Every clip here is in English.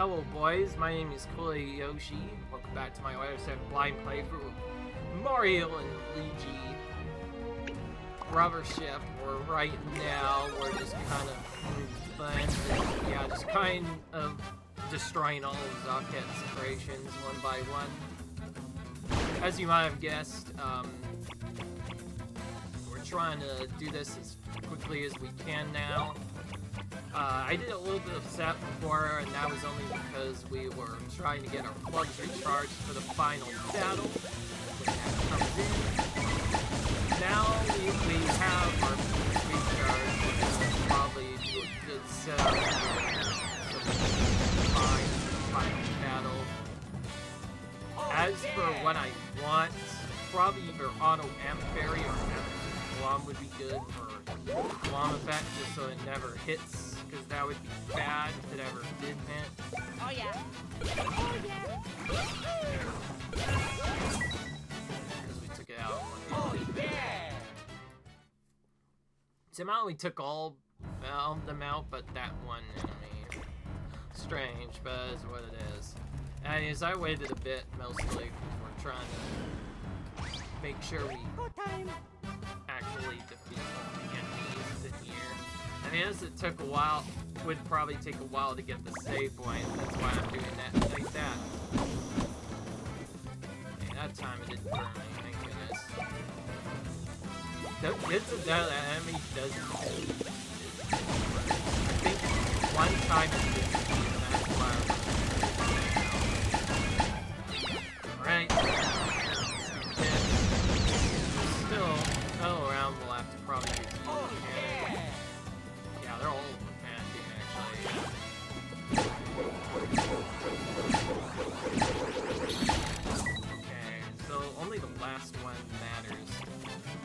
Hello boys, my name is Yoshi. Welcome back to my Wireless blind playthrough of Mario and Luigi Brothership. Where right now we're just kind of destroying all of Zocket's creations one by one. As you might have guessed, we're trying to do this as quickly as we can now. I did a little bit of set before, and that was only because we were trying to get our plugs recharged for the final battle. When that comes in. Now we have our plugs recharged, we'll probably do a good setup here so we can find the final battle. As for what I want, probably either auto amp fairy or amp bomb would be good for bomb effect, just so it never hits. Because that would be bad if it ever did hit. Oh yeah. Oh yeah. Because we took it out. Oh yeah. Somehow we took all of them out, but that one enemy. Strange, but that's what it is. Anyways, I waited a bit mostly because we're trying to make sure we actually defeat all the enemies in here. I mean, as it took a while, would probably take a while to get the save point. That's why I'm doing that like that. Okay, that time it didn't burn me, thank goodness. It's a that enemy doesn't hit. I think one time it didn't hit, and that's why I'm Alright. Still, another round we'll have to probably do they're all fantastic, actually. Okay, so only the last one matters.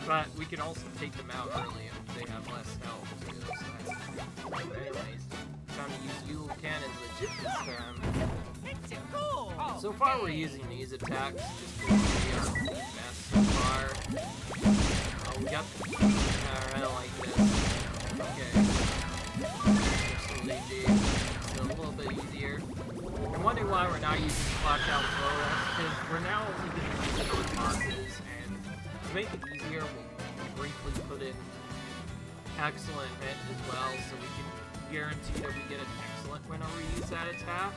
But we can also take them out early if they have less health, too, so that's cool. Anyways, time to use Yule Cannon legit this time. So far, we're using these attacks just because they are the best so far. Oh, we got I don't like this. Okay. It's a little bit easier. I'm wondering why we're not using Clock Out Flow, because we're now only going to use it on bosses, and to make it easier, we'll briefly put in Excellent Hit as well, so we can guarantee that we get an excellent whenever we use that attack.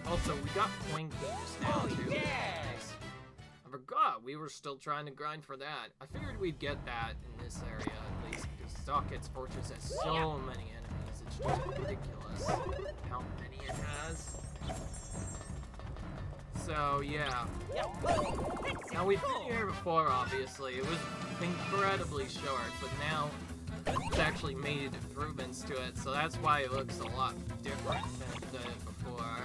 Also, we got Point just now, too. Nice. I forgot, we were still trying to grind for that. I figured we'd get that in this area, at least, because Zocket's Fortress has so many enemies, it's just ridiculous how many it has. So, yeah. Now, we've been here before, obviously. It was incredibly short, but now it's actually made improvements to it, so that's why it looks a lot different than it did before.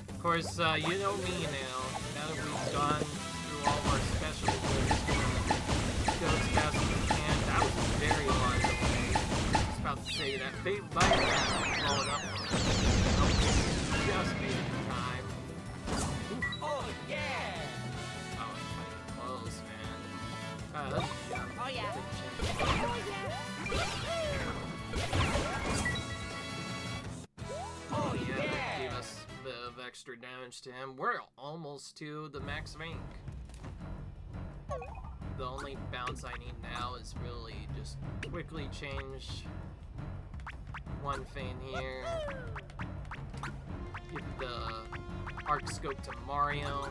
Of course, you know me now. Now that we've gone through all of our specials, we're just gonna go as fast as we can. That was very large away. I was about to say that big bite was blowing up. Just made it in time. Oof. Oh yeah! Oh, it's pretty close, man. Let's jump. Oh yeah! Oh yeah, that gave us a bit of extra damage to him. We're almost to the max rank. The only bounce I need now is really just quickly change one thing here. Give the arc scope to Mario.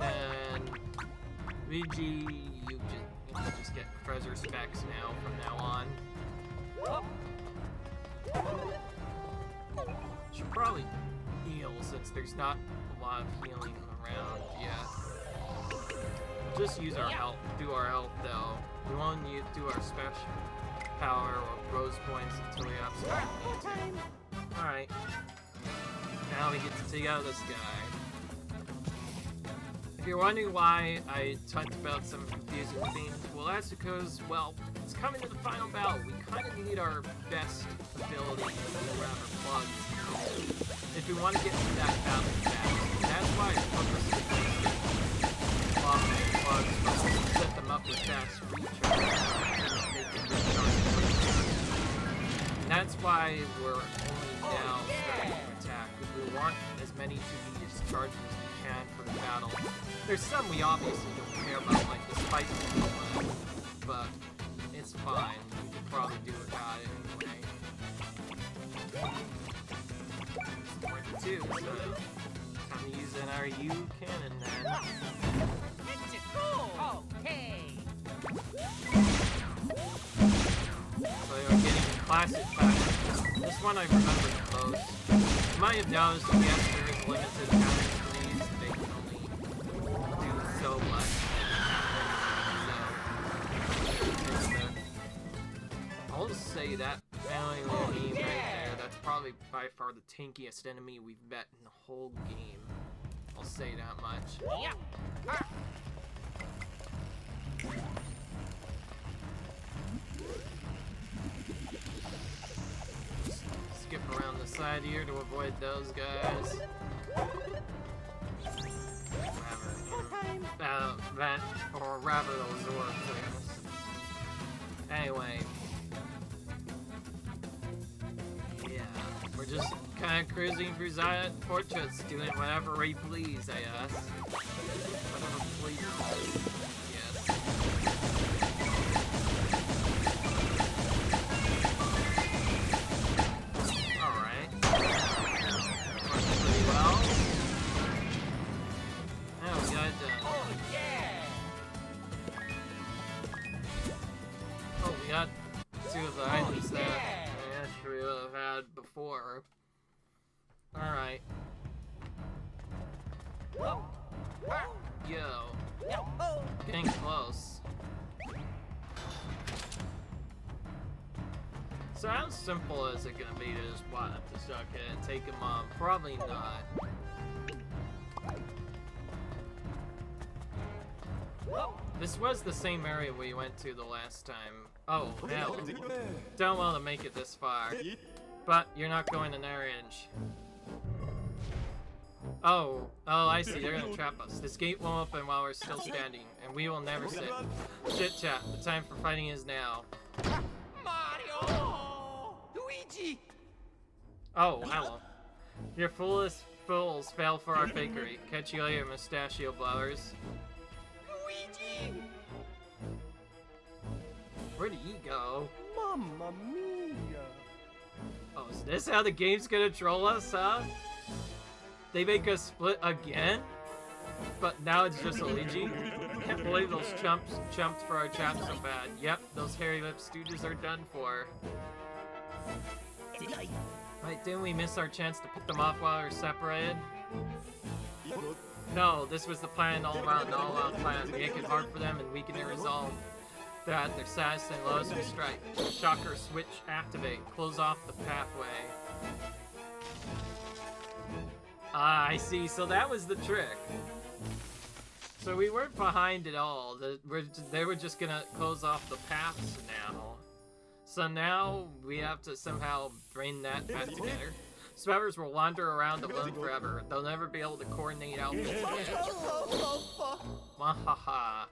And Luigi, you just get treasure specs now from now on. Should probably heal since there's not a lot of healing around yet. Just use our health, do our health though. We won't need to do our special power or rose points until we absolutely need to. Alright. Now we get to take out this guy. If you're wondering why I talked about some confusing things, well that's because, well, it's coming to the final battle. We kind of need our best ability around our plugs if we want to get to that battle fast. That's why I purposely plugs, set them up with fast recharge. They can recharge quickly. that's why we're only now starting to attack, because we want as many to be as charged as we can for the battle. There's some we obviously don't care about, like the spicy one, but it's fine. We could probably do without it anyway. 42, so time to use an RU cannon then. Let's go. Okay. So we're getting classic packs. This one I remember the most. You might have noticed, yes, there is limited counters for these. They can only do so much. So, I'll just say that family enemy right there, that's probably by far the tankiest enemy we've met in the whole game. I'll say that much. Yeah. Skip around the side here to avoid those guys. Or rather those orbs, I guess. Anyway. Yeah, we're just kind of cruising through Zion Portraits, doing whatever we please, I guess. Whatever pleases us, yes. Alright. Working pretty well. Now we got Oh yeah. oh, we got two of the items that I actually would have had before. Alright. Yo. Getting close. So how simple is it gonna be to just walk up to suck it and take him on? Probably not. This was the same area we went to the last time. Oh, hell. Don't want to make it this far. But you're not going an inch. Oh, I see. They're gonna trap us. This gate won't open while we're still standing, and we will never sit. Chit chat. The time for fighting is now. Mario! Luigi! Oh, hello. Your foolish fools fell for our fakery. Catch you later, mustachio blowers. Luigi! Where did he go? Mamma mia! Oh, is this how the game's gonna troll us, huh? They make us split again? But now it's just a Luigi? Can't believe those chumps jumped for our chat so bad. Yep, those hairy lip stooges are done for. Wait, didn't we miss our chance to pick them off while we were separated? No, this was the plan all around, the all-out plan. Make it hard for them and weaken their resolve. That their saddest and lowest we strike. Shocker switch activate. Close off the pathway. Ah, I see. So that was the trick. So we weren't behind at all. They were just gonna close off the paths now. So now we have to somehow bring that back together. Survivors will wander around alone forever. They'll never be able to coordinate outfits again. Wahaha.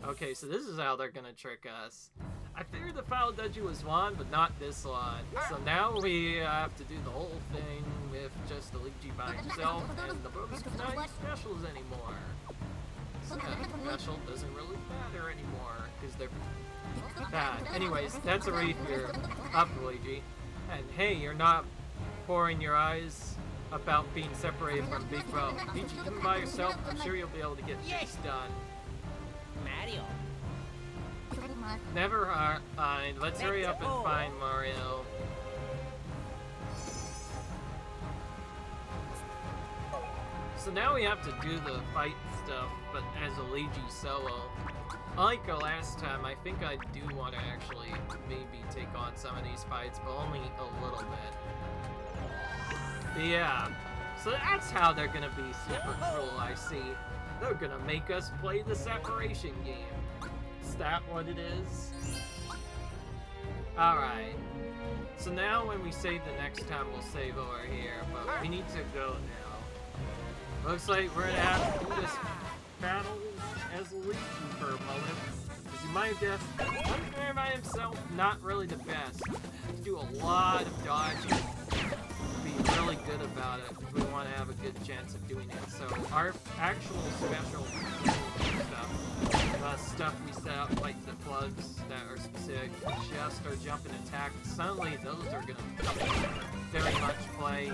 Okay, so this is how they're gonna trick us. I figured the Foul Dungeon was one, but not this one. So now we have to do the whole thing with just Luigi by himself, and the bonus is not specials anymore. So that special doesn't really matter anymore, because they're bad. Anyways, that's a read here. Up, Luigi. And hey, you're not pouring your eyes about being separated from Big Bro. Luigi, even by yourself, I'm sure you'll be able to get this done. Mario! Never mind. Let's hurry up and find Mario. So now we have to do the fight stuff, but as a Luigi solo. Unlike the last time, I think I do want to actually maybe take on some of these fights, but only a little bit. But yeah, so that's how they're gonna be super cruel, I see. They're gonna make us play the separation game. Is that what it is? Alright. So now when we save the next time, we'll save over here, but we need to go now. Looks like we're gonna have to do this battle as Luigi for a moment. Because See, my death, one player by himself, not really the best. To do a lot of dodging. Be really good about it if we want to have a good chance of doing it. So our actual special stuff we set up, like the plugs that are specific just our jump and attack, suddenly those are going to come into very much play.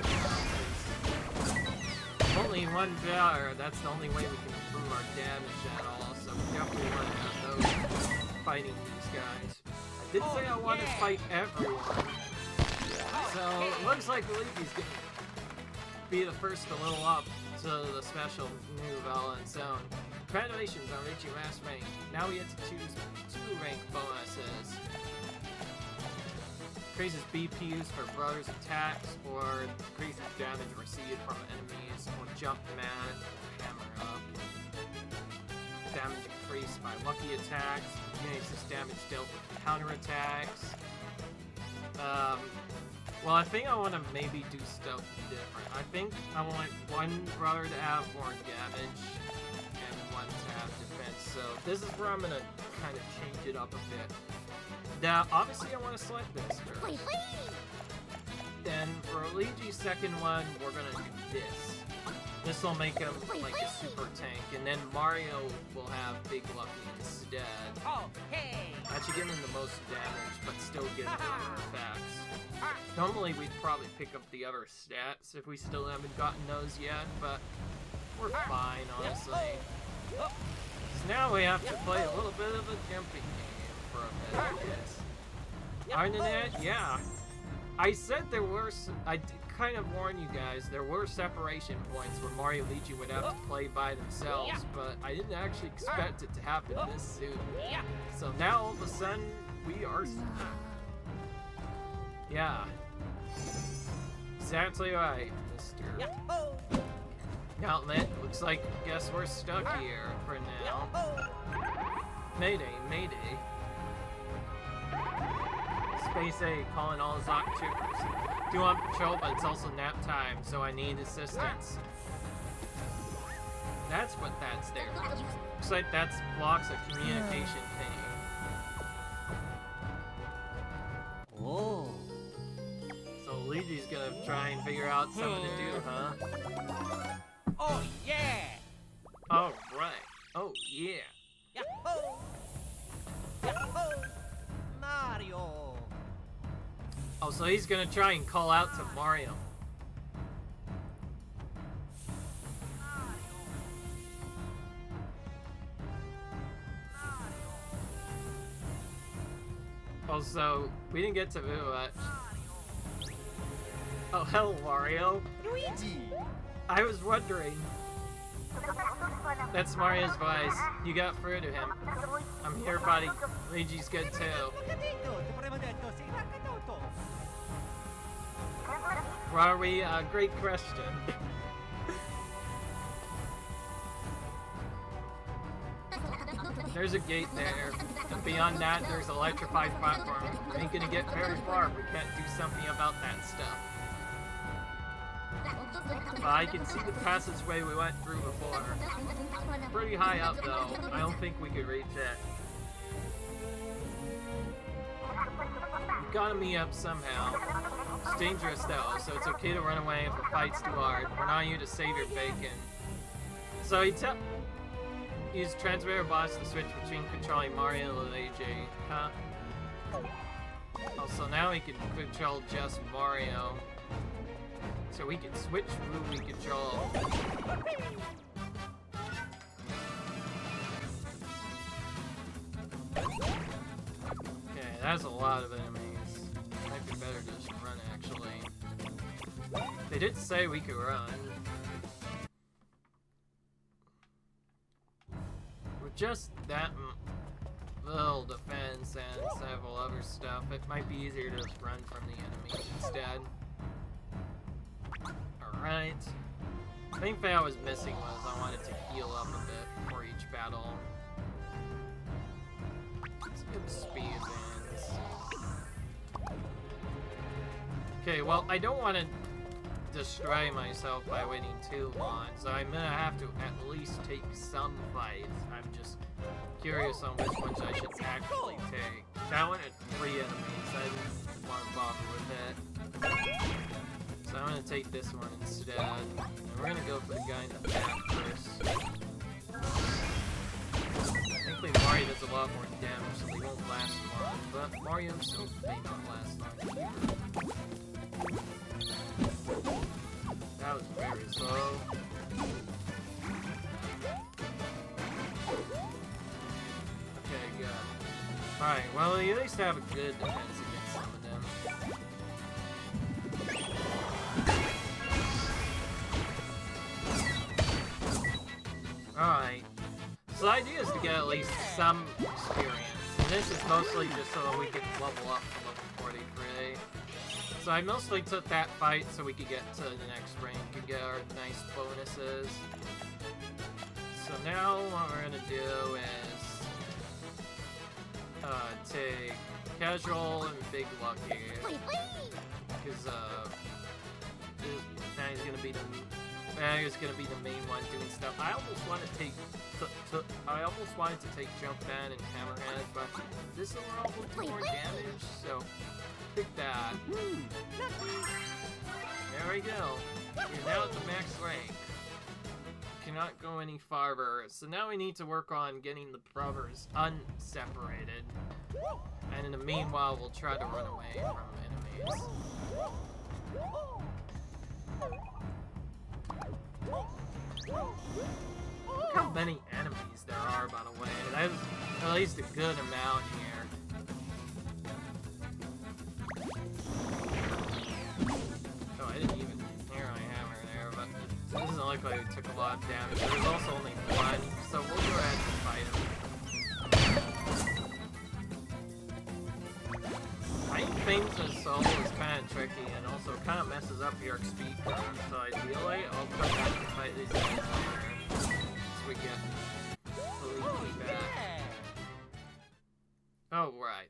Only one better, that's the only way we can improve our damage at all, so we definitely want to have those fighting these guys. I did say I want to fight everyone, so it looks like Luigi's going to be the first to level up to the special move all on its own. Congratulations on reaching last rank. Now we get to choose 2 rank bonuses. Increases BPs for brothers' attacks, or decreases damage received from enemies, or jump mad, hammer up. Damage increased by lucky attacks, increases damage dealt with counterattacks. Well, I think I want to maybe do stuff different. I think I want one brother to have more damage, and one to have defense. So this is where I'm going to kind of change it up a bit. Now, obviously I want to select this first. Then for Luigi's second one, we're going to do this. This will make him like a super tank, and then Mario will have Big Lucky instead. That should give him the most damage, but still give him other effects. Normally we'd probably pick up the other stats if we still haven't gotten those yet, but we're fine, honestly. So now we have to play a little bit of a jumping game for a bit, I guess. Other than that, yeah. I said there were, I did kind of warn you guys, there were separation points where Mario and Luigi would have to play by themselves, but I didn't actually expect it to happen this soon. So now all of a sudden, we are stuck. Yeah. Exactly right, Mr. Outlet. Looks like, guess we're stuck here for now. Mayday, mayday. Space A calling all Zoc troopers. Due on patrol, but it's also nap time, so I need assistance. That's what that's there. Looks like that's blocks a communication thing. Oh. So Luigi's gonna try and figure out something to do, huh? Oh yeah! Alright. Oh yeah. Yahoo! Yahoo! Mario! Oh, so he's gonna try and call out to Mario. Also, we didn't get to move much. Oh, hello, Mario. Luigi! I was wondering. That's Mario's voice. You got through to him. I'm here, buddy. Luigi's good too. Where are we? Great question. There's a gate there, and beyond that, there's an electrified platform. We ain't gonna get very far if we can't do something about that stuff. But I can see the passageway we went through before. Pretty high up, though. I don't think we could reach it. We gotta meet up somehow. It's dangerous, though, so it's okay to run away if the fight's too hard. We're not here to save your bacon. So he use transmitter bots to switch between controlling Mario and Luigi, huh? Also, now we can control just Mario. So we can switch who we control. Okay, that's a lot of enemies. Might be better to just run, actually. They did say we could run. With just that little defense and several other stuff, it might be easier to just run from the enemies instead. Alright. The main thing I was missing was I wanted to heal up a bit before each battle. Let's get speed wins. Okay, well, I don't want to destroy myself by waiting too long, so I'm gonna have to at least take some fights. I'm just curious on which ones I should actually take. That one had 3 enemies, I didn't want to bother with it. So I'm gonna take this one instead. And we're gonna go for the guy in the back first. Thankfully Mario does a lot more damage, so they won't last long, but Mario himself may not last long either. That was very slow. Okay, good. Alright, well, you at least have a good defense against some of them. Alright. So the idea is to get at least some experience. And this is mostly just so that we can level up to level 43. So I mostly took that fight so we could get to the next rank and get our nice bonuses. So now what we're gonna do is take Casual and Big Lucky. Because he's gonna be the main one doing stuff. I almost want to take Jumpman and Hammerhead, but this overall will do more damage, so pick that. There we go. You're now at the max rank. Cannot go any farther. So now we need to work on getting the brothers unseparated. And in the meanwhile, we'll try to run away from enemies. Look how many enemies there are, by the way. There's at least a good amount here. Oh, I didn't even hear my hammer there, but it doesn't look like it took a lot of damage. There's also only one, so we'll go ahead and fight him. Fighting things as soul is kind of tricky and also kind of messes up your speed curve, so ideally I'll come back and fight these guys later. So we get Luigi back. Oh, right.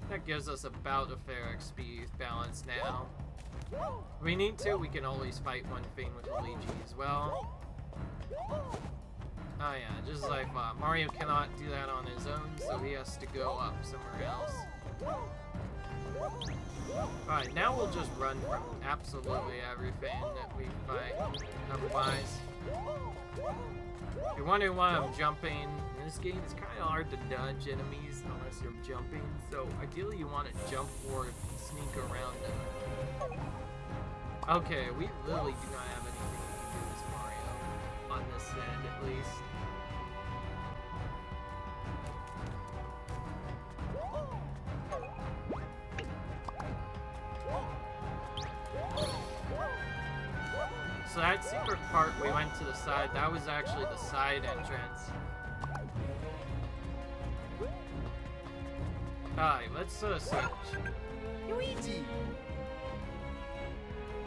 That gives us about a fair XP balance now. If we need to, we can always fight one thing with Luigi as well. Oh yeah, just as I thought. Mario cannot do that on his own, so he has to go up somewhere else. Alright, now we'll just run from absolutely everything that we fight otherwise. If you're wondering why I'm jumping, in this game it's kind of hard to dodge enemies unless you're jumping, so ideally you want to jump or sneak around them. Okay, we really do not have anything we can do as Mario, on this end at least. So that secret part we went to the side, that was actually the side entrance. Alright, let's switch. Luigi!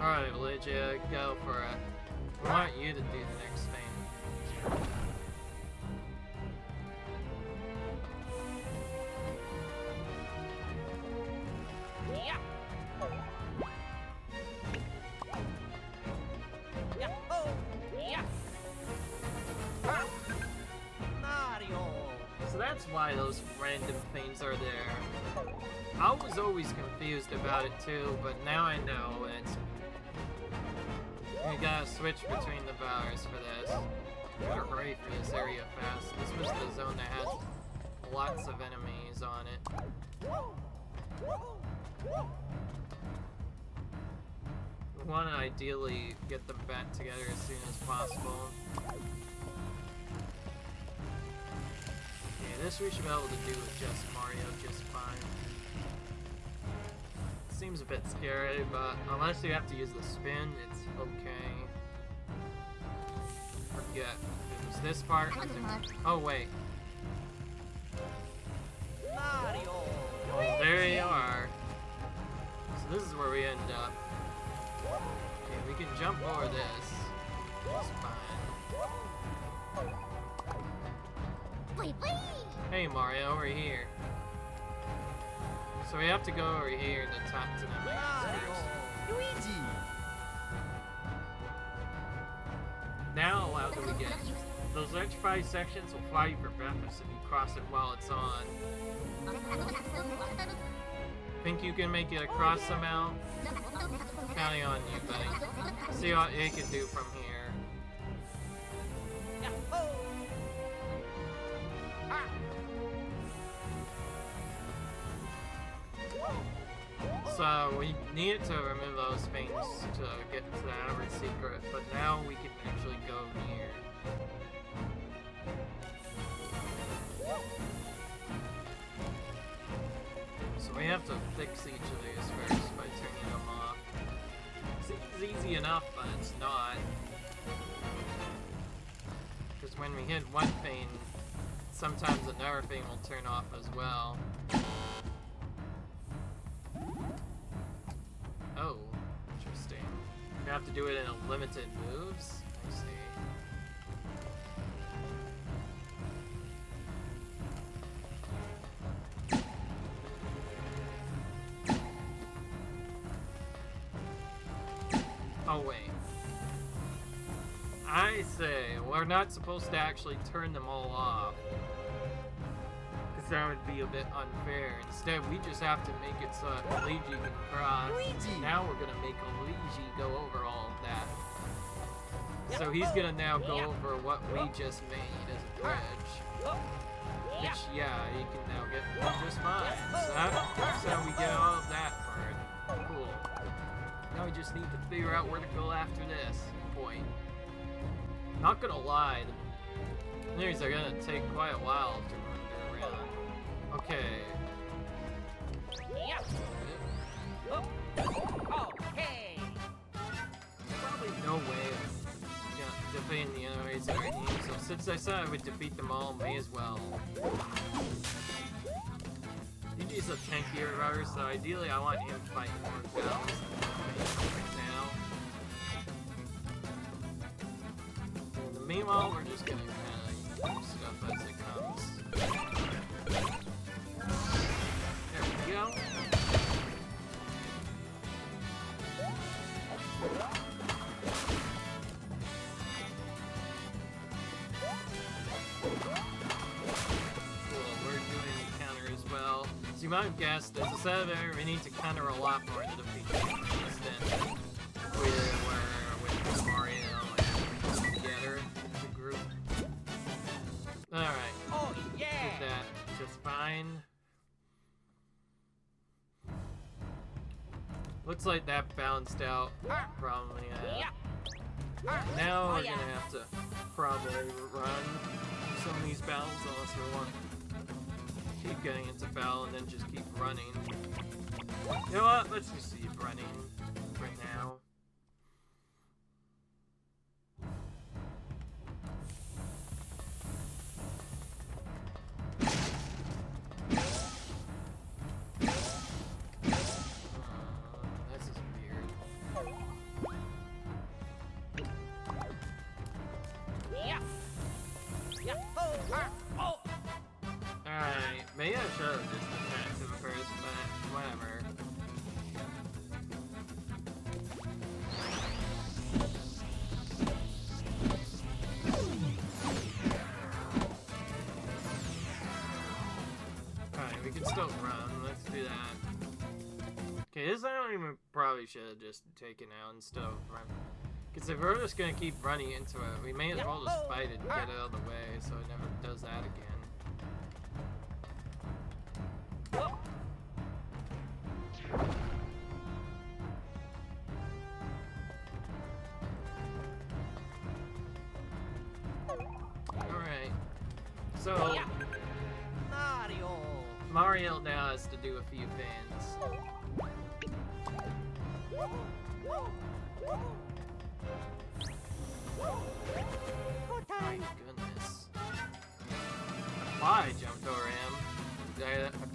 Alright, Luigi, go for it. I want you to do the next thing. Yeah! Mario! So that's why those random things are there. I was always confused about it too, but now I know it's... We gotta switch between the bars for this. Gotta hurry for this area fast. This was the zone that had lots of enemies on it. We want to ideally get them back together as soon as possible. Yeah, this we should be able to do with just Mario just fine. Seems a bit scary, but unless you have to use the spin, it's okay. Forget. It was this part. Oh, wait. Mario! Well, there you are. So this is where we end up. Okay, we can jump over this. It's fine. Hey Mario, over here. So we have to go over here to talk to them, I guess, first. Luigi! Now allow the weekend. Those electrified sections will fly you for breakfast if you cross it while it's on. Think you can make it across somehow? Counting on you, buddy. See what it can do from here. So we needed to remove those things to get to the average secret, but now we can actually go near. So we have to fix each of these first by turning them off. Seems easy enough, but it's not. Because when we hit one thing, sometimes another thing will turn off as well. Oh, interesting. You have to do it in a limited moves? I see. Oh wait. I say, we're not supposed to actually turn them all off. Because that would be a bit unfair. Instead, we just have to make it so that Luigi can cross. Luigi! Now we're gonna make Luigi go over all of that. So he's gonna now go over what we just made as a bridge. Which, yeah, he can now get just fine. So that's how we get all of that part. Cool. Now we just need to figure out where to go after this point. Not gonna lie, the things are gonna take quite a while to wander around. Okay. Okay. Probably no way of defeating the enemies in our team, so since I said I would defeat them all, may as well. Yuji's a tankier runner, so ideally I want him to fight more battles right now. And meanwhile, we're just gonna kind of do stuff as it comes. There we go. As you might have guessed, as a set of error, we need to counter a lot more to defeat the than we were with Mario and together as a group. Alright. Oh yeah! Did that just fine. Looks like that balanced out probably. Now we're gonna have to probably run some of these battles unless we want to keep getting into battle and then just keep running. You know what? Let's just keep running right now. This is weird. Alright, maybe I should have just attacked him first, but whatever. Alright, we can still run. Let's do that. Okay, this I don't even probably should have just taken out instead of run. Because if we're just gonna keep running into it, we may as well just fight it and get it out of the way so it never does that again. Alright. So Mario now has to do a few things. My goodness. Why I jumped over him?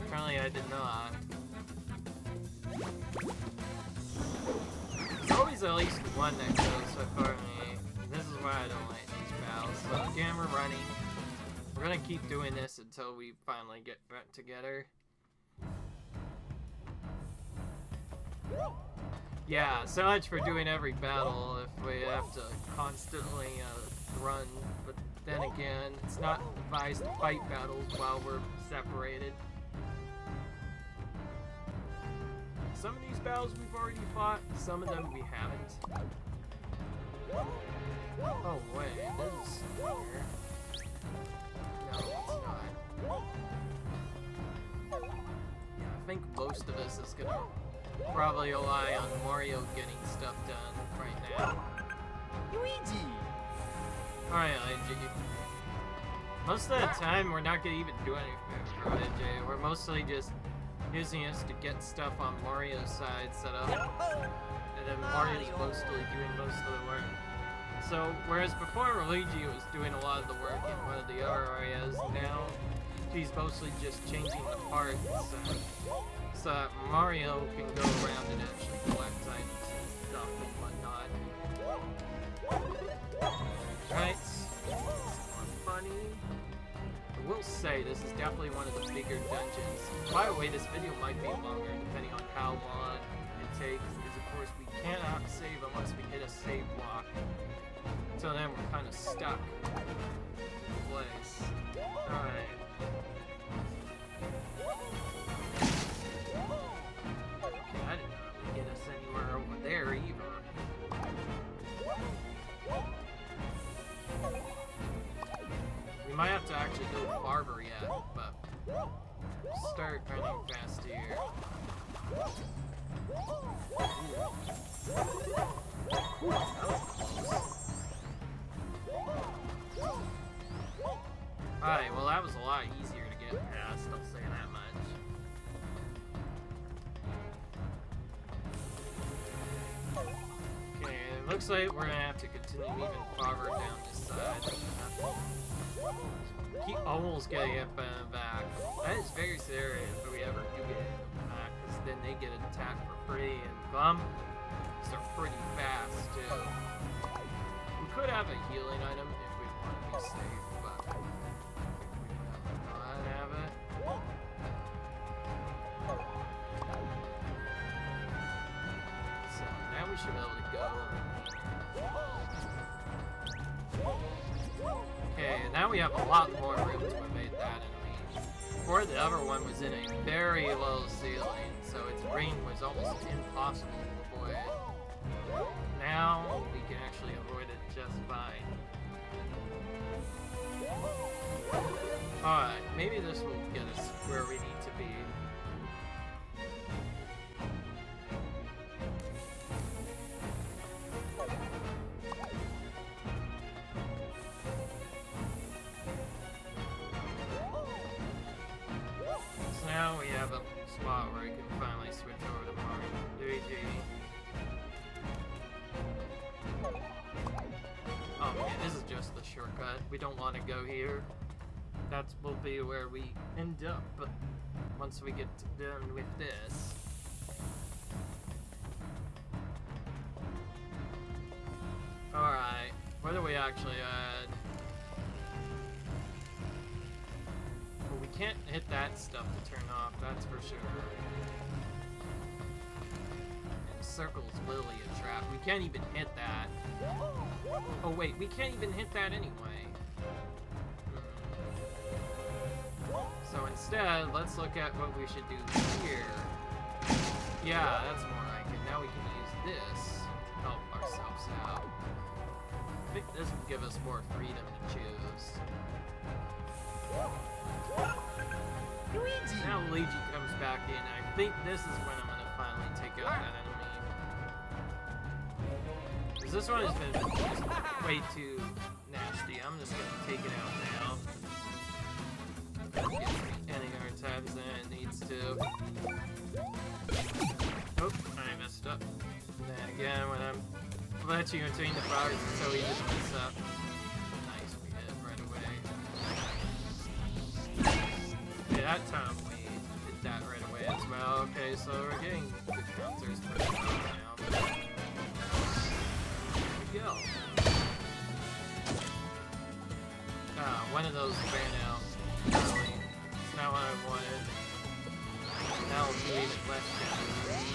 Apparently I did not. There's always at least one that goes before me. This is why I don't like these battles. So again, we're running. We're gonna keep doing this until we finally get back together. Yeah, so much for doing every battle if we have to constantly run. But then again, it's not advised to fight battles while we're separated. Some of these battles we've already fought, some of them we haven't. Oh wait, this is here. No, it's not. Yeah, I think most of us is gonna probably rely on Mario getting stuff done right now. Luigi! Alright, Luigi. Most of the time, we're not gonna even do anything for Luigi. We're mostly just using this to get stuff on Mario's side set up. And then Mario's mostly doing most of the work. So, whereas before Luigi was doing a lot of the work in one of the other areas, now he's mostly just changing the parts so that Mario can go around and actually collect items and stuff and whatnot. Right? More funny. I will say this is definitely one of the bigger dungeons. By the way, this video might be longer depending on how long it takes, because of course we cannot save unless we hit a save block. So then we're kind of stuck in place. Alright. Okay, I didn't really get us anywhere over there either. We might have to actually go farther yet, but start running fast here. Alright, well that was a lot easier to get past, I'll say that much. Okay, it looks like we're gonna have to continue even farther down this side. Keep almost getting it back. That is very serious if we ever do get it back, because then they get an attack for free, and Glum, they're pretty fast too. We could have a healing item if we want to be safe, but I think we would not have it. So now we should be able to go. Okay, now we have a lot more room to evade that enemy. Before, the other one was in a very low ceiling, so its range was almost impossible to avoid. Now, we can actually avoid it just fine. Alright, maybe this will get us where we need to be. So now we have a spot where we can finally switch over to Mario Luigi. Oh man, this is just the shortcut. We don't want to go here. That will be where we end up, but once we get done with this. Alright, where do we actually add? Well, we can't hit that stuff to turn off, that's for sure. And circles literally a trap. We can't even hit that. Oh wait, we can't even hit that anyway. So instead, let's look at what we should do here. Yeah, that's more like it. Now we can use this to help ourselves out. I think this will give us more freedom to choose. Luigi! Now Luigi comes back in, and I think this is when I'm gonna finally take out that enemy. Because this one has been just way too nasty. I'm just gonna take it out now. It gets me any more times than it needs to. Oh, I messed up. And then again, when I'm glitching between the bars, it's so easy to mess up. Nice, we hit it right away. Yeah, that time we did that right away as well. Okay, so we're getting good counters for this now. There we go. Ah, one of those ran out. Really. It's not what I wanted. Now we'll do even less damage.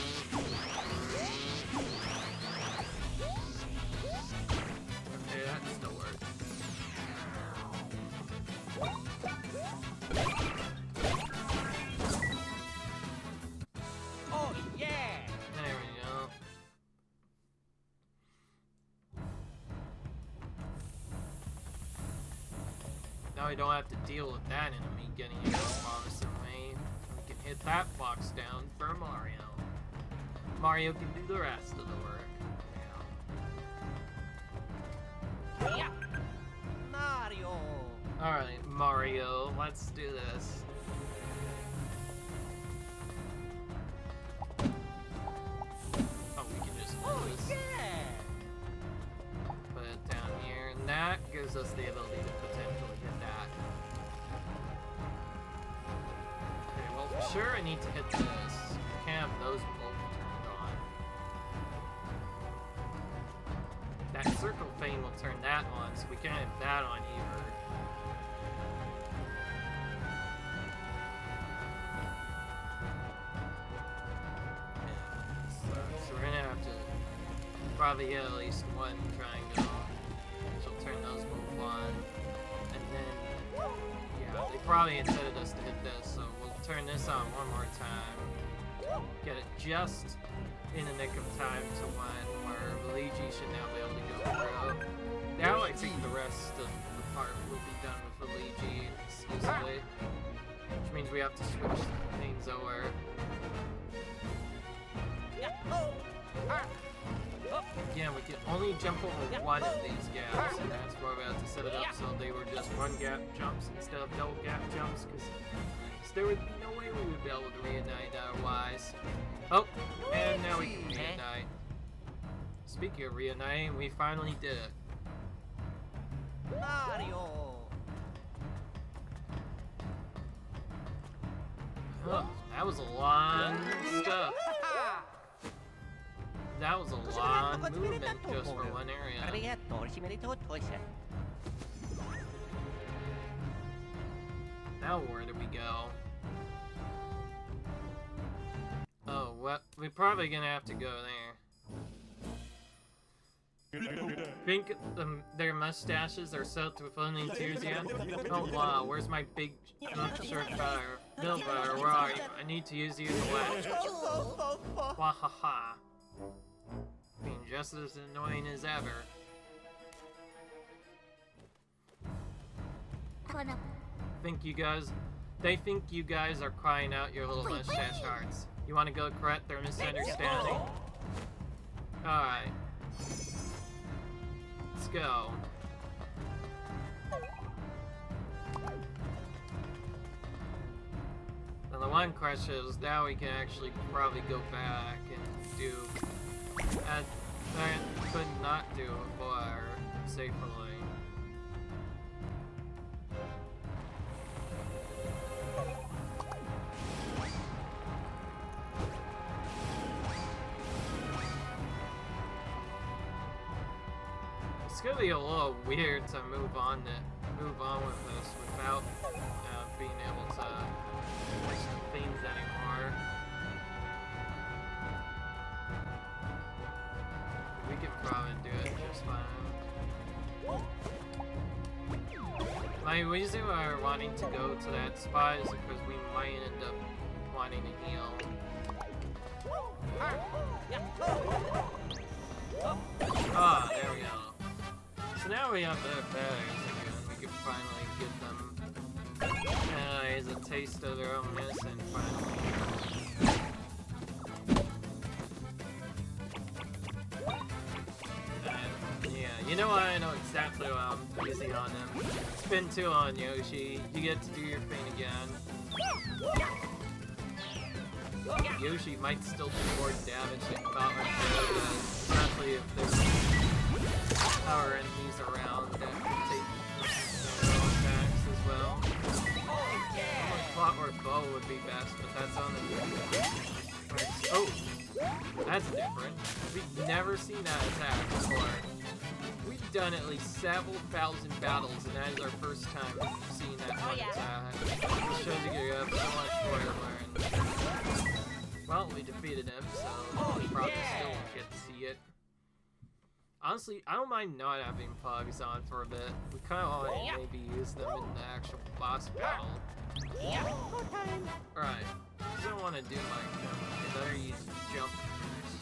I don't have to deal with that enemy getting a bombs away. We can hit that box down for Mario. Mario can do the rest of the work. Yeah. Mario. Alright, Mario, let's do this. Oh, we can just Oh, do this. yeah. Put it down here, and that gives us the ability to potentially hit that. Okay, well, for sure I need to hit this. We can't have those both turned on. That circle thing will turn that on, so we can't have that on either. So we're gonna have to probably hit at least one triangle. She'll turn those both on. And then, yeah, they probably intended us to hit this, so we'll turn this on one more time. Get it just in the nick of time to one where Luigi should now be able to go through. Now I think the rest of the part will be done with Luigi exclusively. Which means we have to switch things over. Again, we can only jump over one of these gaps, and that's why we have to set it up so they were just one gap jumps instead of double gap jumps, because there would be no way we would be able to reunite otherwise. Oh, and now we can reunite. Speaking of reuniting, we finally did it. Mario. Huh, that was a long stuff. That was a long movement just for one area. Now where do we go? Oh, what? We're probably gonna have to go there. Think their mustaches are soaked with only enthusiasm? Oh wow, where's my big shirt butter? Bill butter, where are you? I need to use you to wax. Wahaha. Being just as annoying as ever. They think you guys are crying out your little mustache hearts. You want to go correct their misunderstanding? Alright. Let's go. Now the one question is, now we can actually probably go back and do that I could not do before safely. It's gonna be a little weird to move on with this without being able to push the themes anymore. We can probably do it just fine. My reason why we're wanting to go to that spot is because we might end up wanting to heal. Ah, there we go. So now we have their berries again. We can finally give them a taste of their own medicine finally. Yeah, you know what? I know exactly what I'm using on them. Spin 2 on Yoshi. You get to do your thing again. Yoshi might still do more damage than Bowser does, especially if there's power enemies around that can take their own attacks as well. Clockwork Bow would be best, but that's on the... Oh! That's different. We've never seen that attack before. We've done at least several thousand battles, and that is our first time seeing that one attack. It shows you have so much more to learn. Well, we defeated him, so we probably still won't get to see it. Honestly, I don't mind not having pugs on for a bit. We kind of want to maybe use them in the actual boss battle. Alright, I don't want to do my jump. I better use jump first.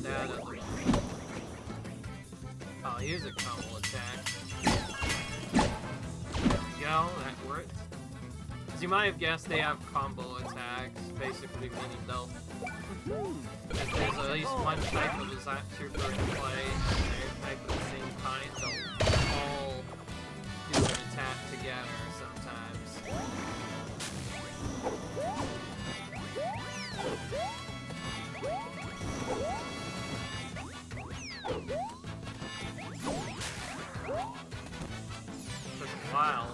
Get that up. Oh, he here's a combo attack. There we go, that worked. As you might have guessed, they have combo attacks, basically meaning they'll... If there's at least one type of Zap Trooper in play, and they're type of the same kind, they'll all do an attack together sometimes. Took a while.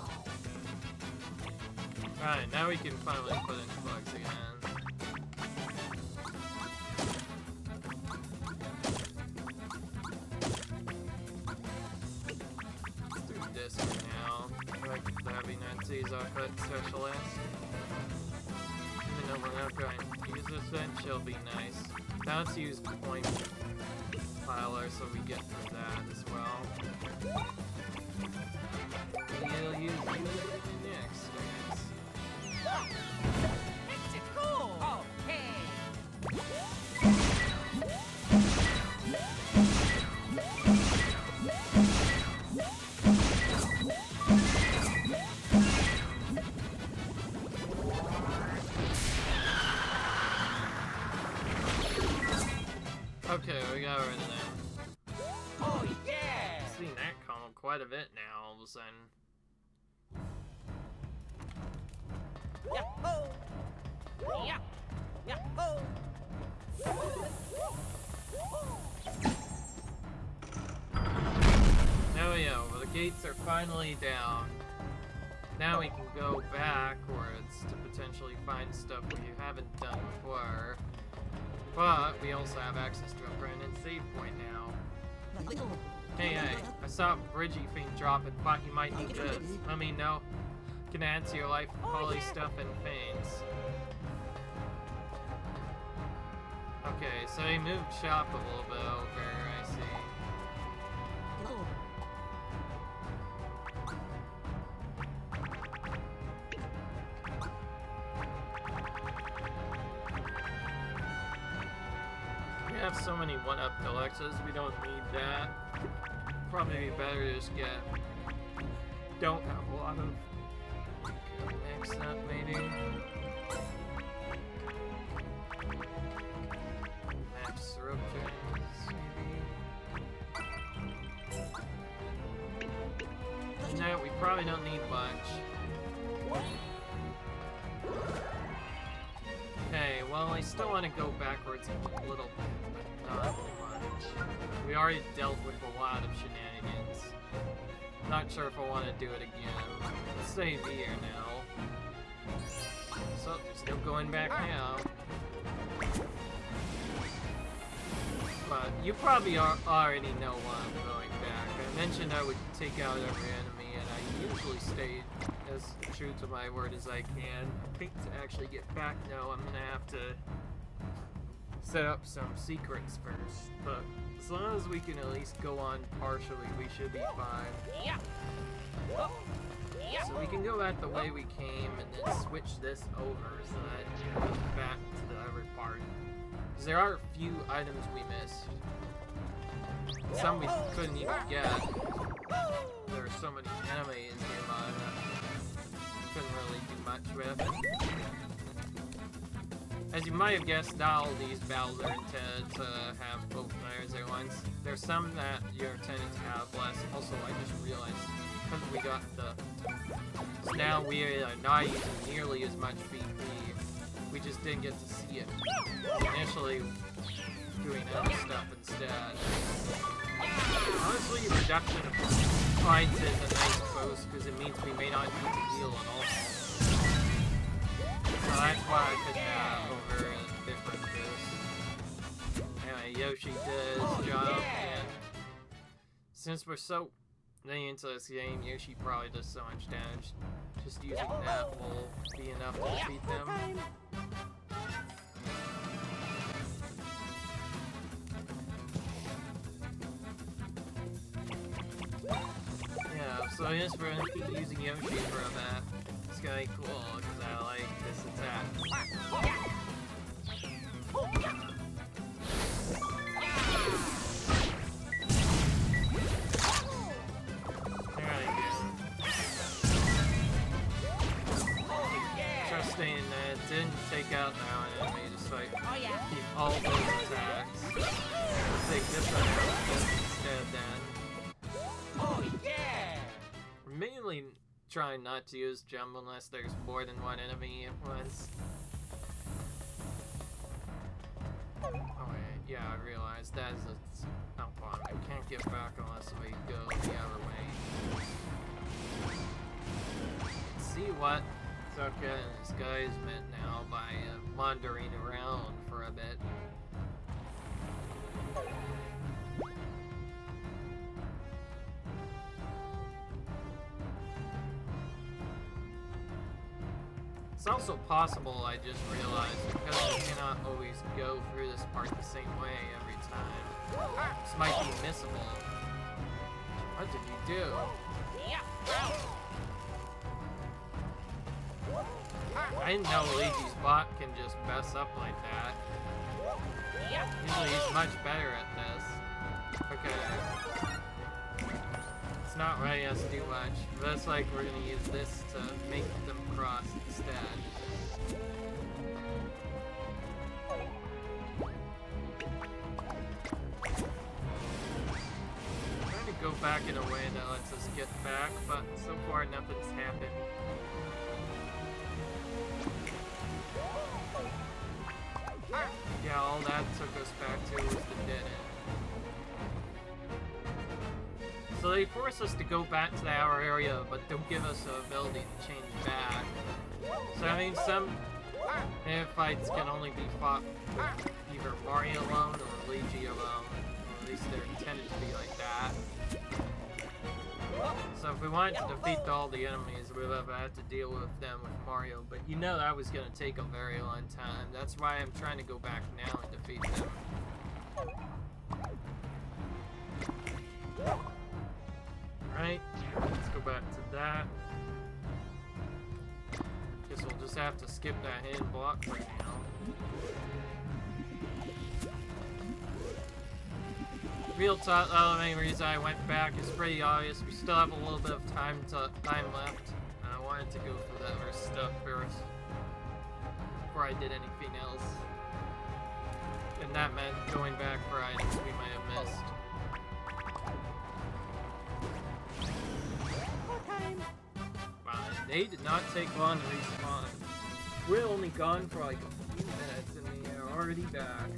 Alright, now we can finally put in bugs again. Let's do this for now. Like the heavy Nazis are cut specialist. Even though we're not going to use this then, she'll be nice. Now let's use point piler so we get through that as well. We'll use you next, I guess. Okay, we got rid of them. Oh yeah! I've seen that combo quite a bit now, all of a sudden. Yahoo! Yeah! Yahoo! There we go, well, the gates are finally down. Now we can go backwards to potentially find stuff we haven't done before. But we also have access to a permanent save point now. Hey, I saw Bridgie thing drop and thought he might do this. Let me know. Can add to your life with Polly stuff and things. Okay, so he moved shop a little bit over, I see. We have so many one-up deluxes, we don't need that. Probably be better to just get... Don't have a lot of... Next up, maybe. Max Disruptions, maybe. No, we probably don't need much. Okay, well, I still want to go backwards a little bit, but not much. We already dealt with a lot of shenanigans. Not sure if I want to do it again. Let's save here now. So, there's no going back now. But you probably already know why I'm going back. I mentioned I would take out every enemy, and I usually stay as true to my word as I can. I think to actually get back now, I'm gonna have to set up some secrets first. But as long as we can at least go on partially, we should be fine. Yeah! So we can go back the way we came and then switch this over so that it goes back to the other part. Because there are a few items we missed. Some we couldn't even get. There are so many enemies nearby that couldn't really do much with. As you might have guessed, not all these battles are intended to have both players at once. There's some that you're intended to have less. Also, I just realized because we got the... So now we are not using nearly as much BP. We just didn't get to see it. Initially, doing other stuff instead. Honestly, reduction of fights is a nice boost because it means we may not need to heal at all. So that's why I put that over a different boost. Anyway, Yoshi does jump, and since we're so new into this game, Yoshi probably does so much damage. Just using that will be enough to defeat them. Yeah, so I guess we're gonna keep using Yoshi for a map. It's gonna be cool, because I like this attack. out now an enemy, just like Oh yeah. keep all those attacks. Let's take this one out instead then. Oh yeah. We're mainly trying not to use jump unless there's more than one enemy at once. Oh wait, yeah, I realized that is a bomb. We can't get back unless we go the other way. See what Zucca and his guys meant now by wandering around for a bit. It's also possible, I just realized, because we cannot always go through this part the same way every time. This might be missable. What did you do? Yeah. I didn't know Luigi's bot can just mess up like that. Yeah. Usually he's much better at this. Okay. It's not letting us do much. But it's like we're gonna use this to make them cross instead. I'm trying to go back in a way that lets us get back, but so far nothing's happened. Yeah, all that took us back to was the dead end. So they force us to go back to our area, but don't give us the ability to change back. So I mean, some fights can only be fought with either Mario alone or Luigi alone. Or at least they're intended to be like that. So if we wanted to defeat all the enemies, we would have had to deal with them with Mario. But you know that was going to take a very long time. That's why I'm trying to go back now and defeat them. Alright, let's go back to that. Guess we'll just have to skip that hidden block for now. Real talk, the main reason I went back is pretty obvious. We still have a little bit of time left. And I wanted to go for the other stuff first before I did anything else. And that meant going back for items we might have missed. Fine. They did not take long to respawn. We're only gone for like a few minutes and we are already back.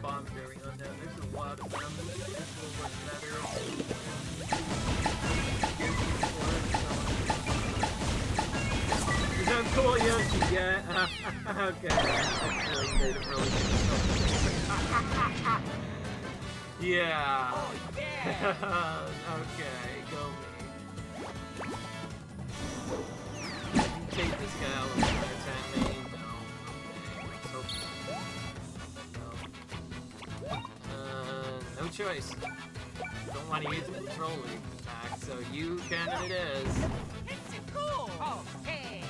Bomb carrying on them. There's a lot of them. This will look better. Is that cool Yoshi yet? Okay. Really yeah. Oh yeah. Okay, go me. Take this guy out of the time, maybe? No. Okay, let's hope. No choice. Don't want to use the control league attack, so you can and it is. It's cool. Oh hey.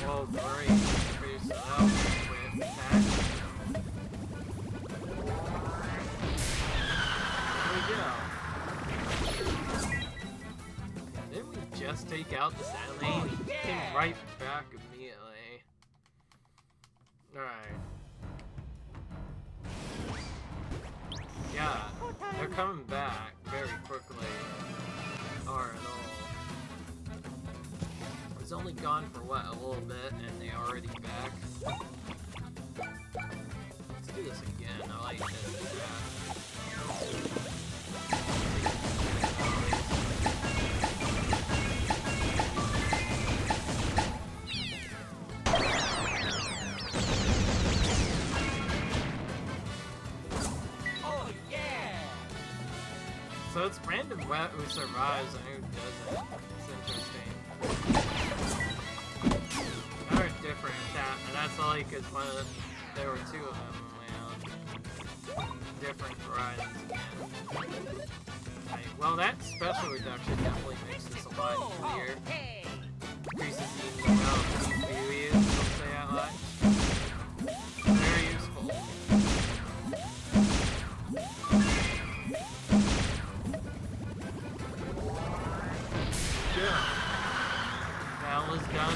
Whoa, great. Increase it up with attack. There we go. Didn't we just take out the satellite? He came right back immediately. Alright. Yeah, they're coming back very quickly. Or at all. I was only gone for what, a little bit, and they already back. Let's do this again. I like this. Oh yeah. So it's random who survives and who doesn't. It's interesting. Another different attack, and that's only because there were two of them around. Different varieties again. Right, well, that special reduction definitely makes this a lot easier. Oh hey. Increases the amount of CPU we use, don't say that much. Very useful. is done.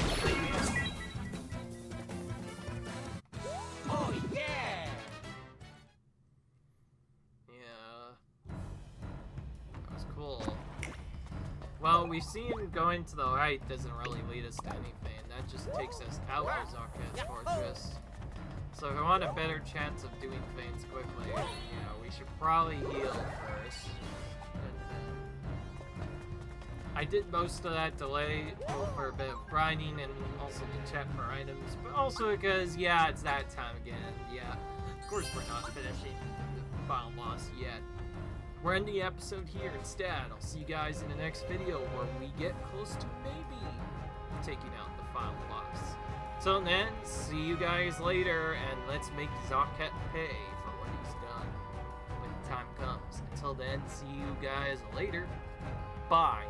Oh, yeah! Yeah. That was cool. Well, we've seen going to the right doesn't really lead us to anything. That just takes us out of Zarket's fortress. So if we want a better chance of doing things quickly, you know, we should probably heal first. I did most of that delay for a bit of grinding and also to check for items, but also because, yeah, it's that time again. Yeah, of course we're not finishing the final boss yet. We're ending the episode here instead. I'll see you guys in the next video where we get close to maybe taking out the final boss. Till then, see you guys later, and let's make Zarket pay for what he's done when the time comes. Until then, see you guys later. Bye.